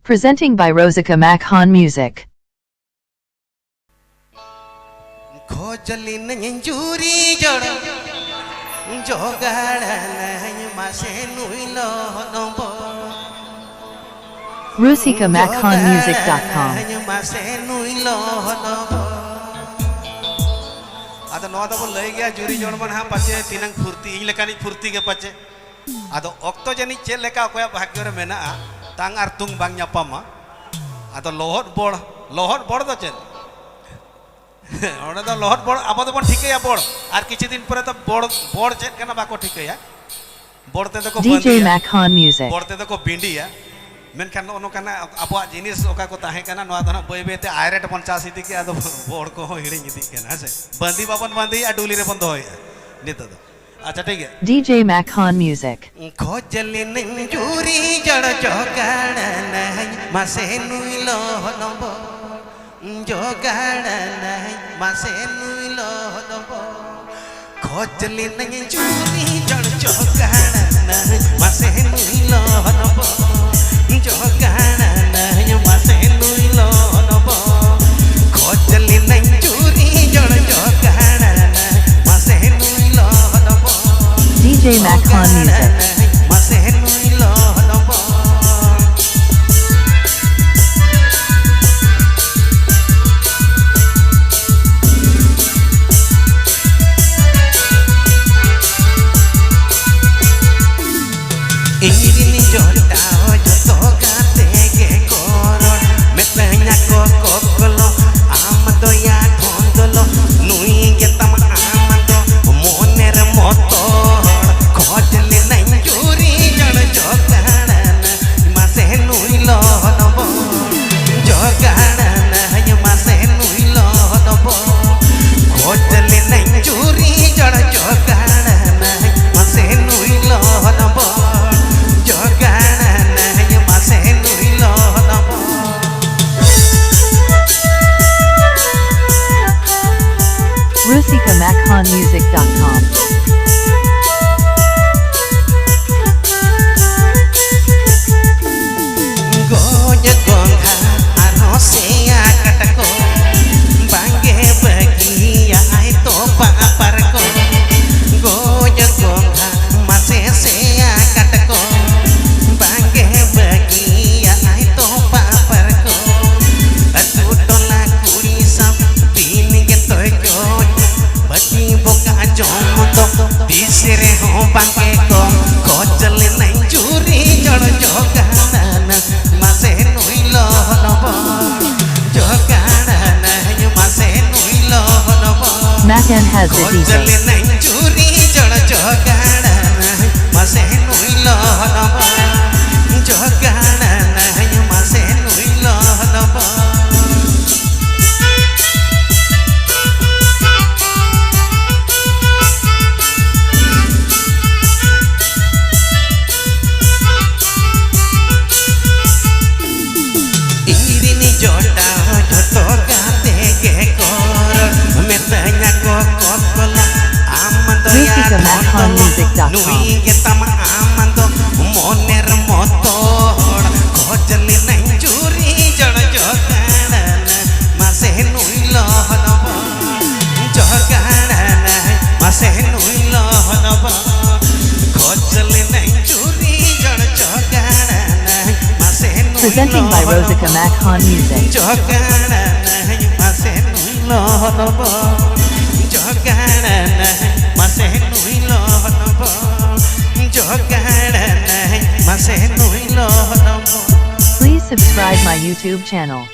Presenting by Rosika Makhan Music. खोजली नंजूरी जड़ जोगाड़ नहीं मासे नुइलो नंबो RosikaMakhanMusic.com. मासे नुइलो नंबो आदो नवा दबो लय गया जूरी जड़ मन हा पाचे तिनंग फुर्ती इन लेकानी फुर्ती के पाचे आदो ऑक्तो जनी चेल लेका कोया भाग्य रे मेना तांग आर तुंग बांग ᱧᱟᱯᱟᱢᱟ आदो लोहट बोड़ दो चेल ᱚᱱᱟ ᱫᱚ ᱞᱚᱦᱚᱫ ᱵᱚᱲ ᱟᱵᱚ ᱫᱚᱵᱚᱱ ᱴᱷᱤᱠᱟᱹᱭᱟ ᱵᱚᱲ ᱟᱨ ᱠᱤᱪᱷᱩ ᱫᱤᱱ ᱯᱚᱨᱮ ᱫᱚ ᱵᱚᱲ ᱪᱮᱫ ᱠᱟᱱᱟ ᱵᱟᱠᱚ ᱴᱷᱤᱠᱟᱹᱭᱟ ᱵᱚᱲ ᱛᱮᱫᱚ ᱠᱚ DJ Makhan Music. ᱵᱚᱲ ᱛᱮᱫᱚ ᱠᱚ ᱵᱤᱸᱰᱤᱭᱟ ᱢᱮᱱᱠᱷᱟᱱ ᱱᱚᱝᱠᱟᱱᱟᱜ ᱟᱵᱚᱣᱟᱜ ᱡᱤᱱᱤᱥ ᱚᱠᱟ ᱠᱚ ᱛᱟᱦᱮᱸ ᱠᱟᱱᱟ ᱱᱚᱣᱟ ᱫᱚ ᱱᱟᱜ ᱵᱟᱹᱭ ᱵᱟᱹᱭᱛᱮ ᱟᱭᱨᱮᱴ ᱵᱚᱱ ᱪᱟᱥ ᱤᱫᱤ ᱠᱮᱜᱼᱟ ᱟᱫᱚ ᱵᱚᱲ ᱠᱚᱦᱚᱸ ᱦᱤᱲᱤᱧ ᱤᱫᱤᱜ ᱠᱟᱱᱟ ᱦᱮᱸ ᱥᱮ ᱵᱟᱸᱫᱤ ᱵᱟᱵᱚᱱ ᱵᱟᱸᱫᱤᱭᱟ ᱰᱩᱞᱤ ᱨᱮᱵᱚᱱ ᱫᱚᱦᱚᱭᱟ ᱱᱤᱛᱚᱜ ᱫᱚ अच्छा ठीक है DJ Makhan Music. खोजली नंजूरी जड़ जोगाड़ नहीं मासे नुइलो नंबो जोगाड़ नहीं मासे नुइलो नंबो खोजली नंजूरी जड़ जोगाड़ नहीं मासे नुइलो नंबो जोगाड़ नहीं मासे नुइलो नंबो खोजली नंजूरी जड़ जोगाड़ नहीं मासे नुइलो नंबो DJ Makhan Music. मासे नुइलो नंबो Ingin jodao joto gate ge koron metanya kokolo amado ya thondolo nui ge tam amado moner motor khojle nanjuri jad jogana mase nui lo nobo jogana mase nui lo nobo khojle nanjuri jad jogana mase nui lo nobo RosikaMakhanMusic.com. Goja gongha ano seya katako bangge bagia ai to paparko goja gongha mase seya katako bangge bagia ai to paparko atu tola kuri sab pin ge to joj bati boka jomoto bisire ho bangge ko khojle nai churi jod jogana mase nuilo nobo jogana mase nuilo nobo Makhan has the khojle DJ. nai churi jod jogana mase nuilo nobo jogana mase nuilo nobo जोटा जोतो गाते के core metanya kokolo amando ya RosikaMakhanMusic.com. nui ge tam amando moner motor khojli nanjuri jad jogana mase nuilo nobo jogana mase nuilo nobo khojli nanjuri jad jogana mase Presenting by Rosika Makhan Music. jogana mase nuilo nobo jogana mase nuilo nobo jogana mase nuilo nobo Please subscribe my YouTube channel.